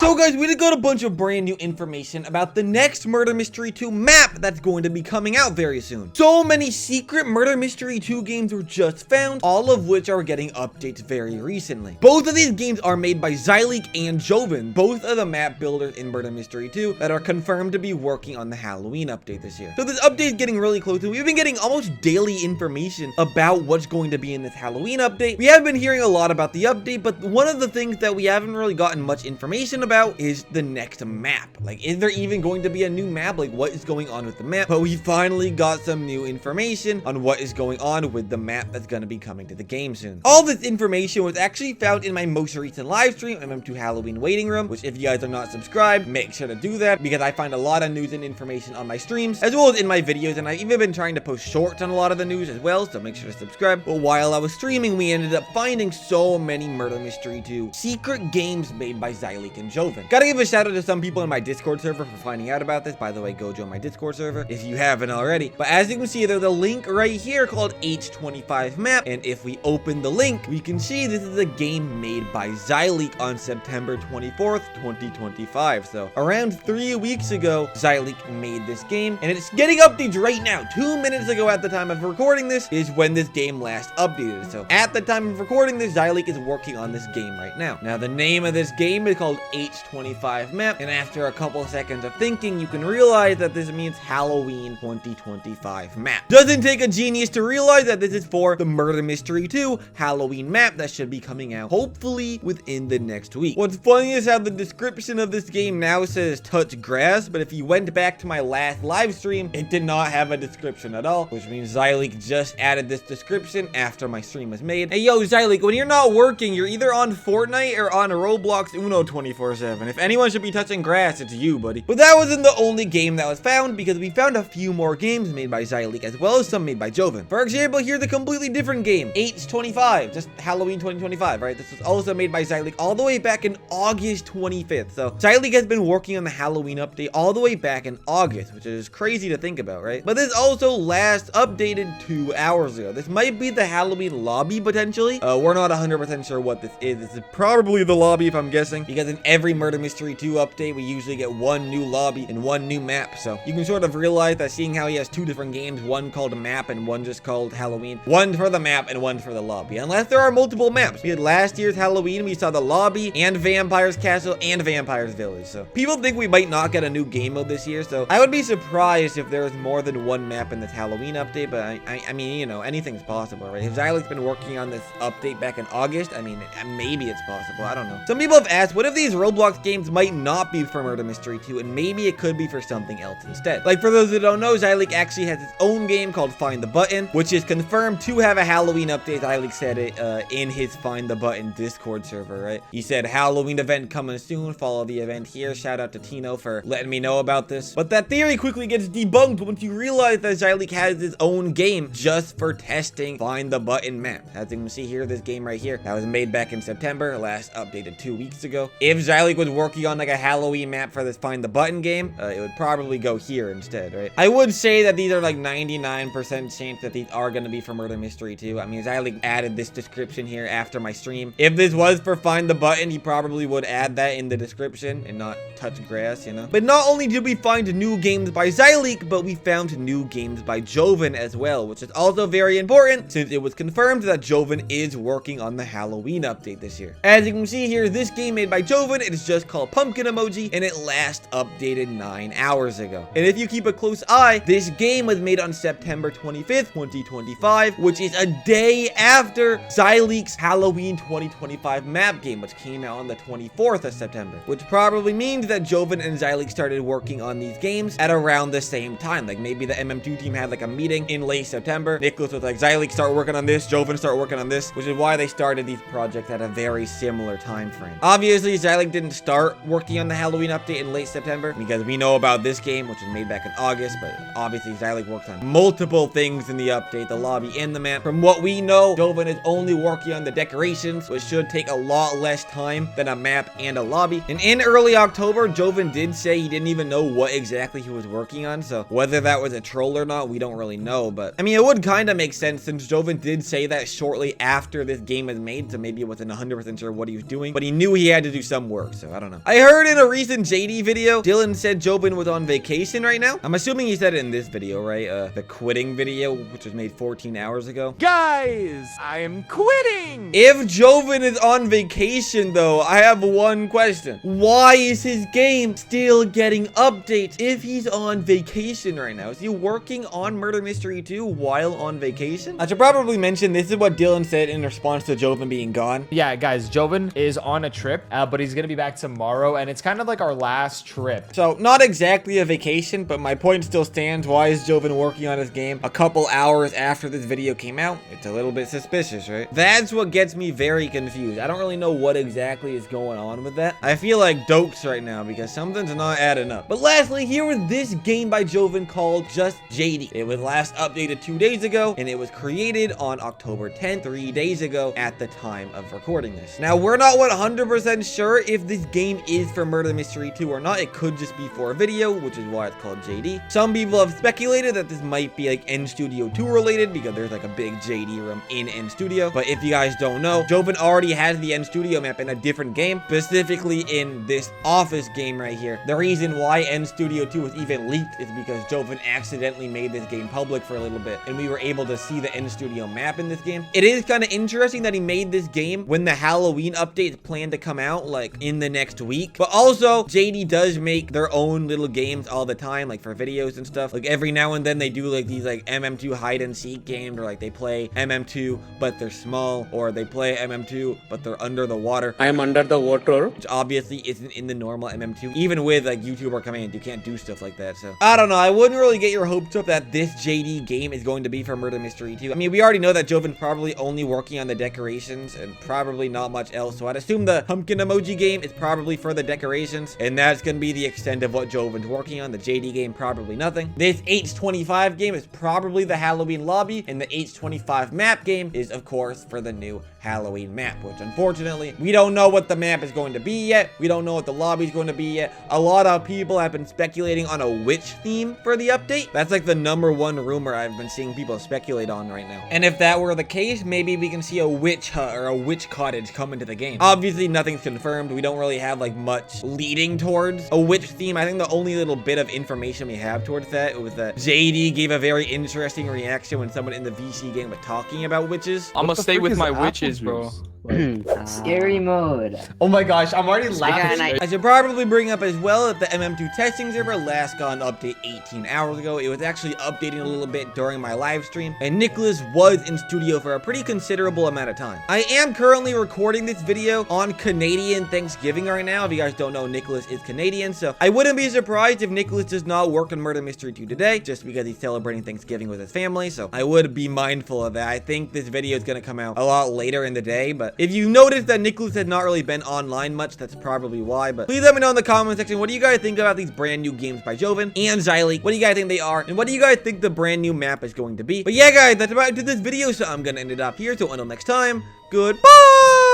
So guys, we did got a bunch of brand new information about the next Murder Mystery 2 map that's going to be coming out very soon. So many secret Murder Mystery 2 games were just found, all of which are getting updates very recently. Both of these games are made by Zyleak and Jovin, both of the map builders in Murder Mystery 2 that are confirmed to be working on the Halloween update this year. So this update is getting really close, and we've been getting almost daily information about what's going to be in this Halloween update. We have been hearing a lot about the update, but one of the things that we haven't really gotten much information about is the next map. Like, is there even going to be a new map? Like, what is going on with the map? But we finally got some new information on what is going on with the map that's going to be coming to the game soon. All this information was actually found in my most recent live stream, MM2 Halloween Waiting Room, which if you guys are not subscribed, make sure to do that because I find a lot of news and information on my streams, as well as in my videos, and I've even been trying to post shorts on a lot of the news as well, so make sure to subscribe. But while I was streaming, we ended up finding so many Murder Mystery 2 secret games made by Zyleak and Jovin. Gotta give a shout out to some people in my Discord server for finding out about this. By the way, go join my Discord server if you haven't already. But as you can see, there's a link right here called H25 map, and if we open the link, we can see this is a game made by Zyleak on September 24th, 2025. So around 3 weeks ago, Zyleak made this game, and it's getting updates right now. 2 minutes ago at the time of recording this is when this game last updated. So at the time of recording this, Zyleak is working on this game right now. Now the name of this game is called H25 map, and after a couple seconds of thinking, you can realize that this means Halloween 2025 map. Doesn't take a genius to realize that this is for the Murder Mystery 2 Halloween map that should be coming out hopefully within the next week. What's funny is how the description of this game now says touch grass, but if you went back to my last live stream, it did not have a description at all, which means Zyleak just added this description after my stream was made. Hey yo, Zyleak, when you're not working, you're either on Fortnite or on Roblox Uno 24/7. If anyone should be touching grass, it's you, buddy. But that wasn't the only game that was found, because we found a few more games made by Zyleak as well as some made by Jovin. For example, here's a completely different game, H25, just Halloween 2025, right? This was also made by Zyleak all the way back in August 25th. So Zyleak has been working on the Halloween update all the way back in August, which is crazy to think about, right? But this also last updated 2 hours ago. This might be the Halloween lobby potentially. We're not 100% sure what this is. This is probably the lobby if I'm guessing, because in every Murder Mystery 2 update, we usually get one new lobby and one new map. So you can sort of realize that seeing how he has two different games, one called a map and one just called Halloween, one for the map and one for the lobby, unless there are multiple maps. We had last year's Halloween, we saw the lobby and Vampire's Castle and Vampire's Village. So people think we might not get a new game mode this year, so I would be surprised if there was more than one map in this Halloween update, but I mean, you know, anything's possible, right? If Zyleak's been working on this update back in August, I mean, maybe it's possible, I don't know. Some people have asked, what if these Roblox games might not be for Murder Mystery 2, and maybe it could be for something else instead? Like, for those that don't know, Zyleak actually has his own game called Find the Button, which is confirmed to have a Halloween update. Zyleak said it in his Find the Button Discord server, right? He said, Halloween event coming soon, follow the event here. Shout out to Tino for letting me know about this. But that theory quickly gets debunked once you realize that Zyleak has his own game just for testing Find the Button map. As you can see here, this game right here, that was made back in September, last updated 2 weeks ago. If Zyleak was working on like a Halloween map for this Find the Button game, it would probably go here instead, right? I would say that these are like 99% chance that these are going to be for Murder Mystery 2. I mean, Zyleak added this description here after my stream. If this was for Find the Button, he probably would add that in the description and not touch grass, you know? But not only did we find new games by Zyleak, but we found new games by Jovin as well, which is also very important since it was confirmed that Jovin is working on the Halloween update this year. As you can see here, this game made by Jovin, it is just called Pumpkin Emoji, and it last updated 9 hours ago. And if you keep a close eye, this game was made on September 25th, 2025, which is a day after Zyleak's Halloween 2025 map game, which came out on the 24th of September, which probably means that Jovin and Zyleak started working on these games at around the same time. Like maybe the MM2 team had like a meeting in late September. Nicholas was like, Zyleak, start working on this, Jovin, start working on this, which is why they started these projects at a very similar time frame. Obviously, Zyleak didn't start working on the Halloween update in late September because we know about this game, which was made back in August, but obviously Zyleak works on multiple things in the update, the lobby and the map. From what we know, Jovin is only working on the decorations, which should take a lot less time than a map and a lobby. And in early October, Jovin did say he didn't even know what exactly he was working on, so whether that was a troll or not, we don't really know. But I mean, it would kind of make sense since Jovin did say that shortly after this game was made, so maybe it wasn't 100% sure what he was doing, but he knew he had to do some work. work, so I don't know. I heard in a recent JD video, Dylan said Jovin was on vacation right now. I'm assuming he said it in this video, right? The quitting video, which was made 14 hours ago. Guys, I am quitting. If Jovin is on vacation, though, I have one question. Why is his game still getting updates if he's on vacation right now? Is he working on Murder Mystery 2 while on vacation? I should probably mention this is what Dylan said in response to Jovin being gone. Yeah, guys, Jovin is on a trip, but he's gonna be back tomorrow, and it's kind of like our last trip. So, not exactly a vacation, but my point still stands. Why is Jovin working on his game a couple hours after this video came out? It's a little bit suspicious, right? That's what gets me very confused. I don't really know what exactly is going on with that. I feel like dokes right now because something's not adding up. But lastly, here was this game by Jovin called Just JD. It was last updated 2 days ago, and it was created on October 10th, 3 days ago at the time of recording this. Now, we're not 100% sure if this game is for Murder Mystery 2 or not. It could just be for a video, which is why it's called JD. Some people have speculated that this might be like N Studio 2 related because there's like a big JD room in N Studio. But if you guys don't know, Jovin already has the N Studio map in a different game, specifically in this office game right here. The reason why N Studio 2 was even leaked is because Jovin accidentally made this game public for a little bit, and we were able to see the N Studio map in this game. It is kind of interesting that he made this game when the Halloween update is planned to come out like in the next week. But also, JD does make their own little games all the time, like for videos and stuff. Like every now and then they do like these like MM2 hide and seek games, or like they play MM2 but they're small, or they play MM2 but they're under the water. I am under the water. Which obviously isn't in the normal MM2. Even with like YouTuber commands, you can't do stuff like that. So I don't know. I wouldn't really get your hopes up that this JD game is going to be for Murder Mystery 2. I mean, we already know that Jovin's probably only working on the decorations and probably not much else. So I'd assume the pumpkin emoji game is probably for the decorations, and that's going to be the extent of what Jovin's working on. The JD game, probably nothing. This H25 game is probably the Halloween lobby, and the H25 map game is, of course, for the new Halloween map, which unfortunately, we don't know what the map is going to be yet. We don't know what the lobby is going to be yet. A lot of people have been speculating on a witch theme for the update. That's like the #1 rumor I've been seeing people speculate on right now. And if that were the case, maybe we can see a witch hut or a witch cottage come into the game. Obviously, nothing's confirmed. We don't really have like much leading towards a witch theme. I think the only little bit of information we have towards that was that JD gave a very interesting reaction when someone in the VC game was talking about witches. I'm gonna stay with my witches, bro. Scary mode. Oh my gosh, I'm already laughing. I should probably bring up as well that the MM2 testing server last got an update 18 hours ago. It was actually updating a little bit during my live stream, and Nicholas was in studio for a pretty considerable amount of time. I am currently recording this video on Canadian Thanksgiving right now. If you guys don't know, Nicholas is Canadian, so I wouldn't be surprised if Nicholas does not work on Murder Mystery 2 today, just because he's celebrating Thanksgiving with his family, so I would be mindful of that. I think this video is going to come out a lot later in the day, but if you noticed that Nicholas had not really been online much, that's probably why. But please let me know in the comment section, what do you guys think about these brand new games by Jovin and Zyleak? What do you guys think they are? And what do you guys think the brand new map is going to be? But yeah, guys, that's about it to this video, so I'm gonna end it up here. So until next time, goodbye!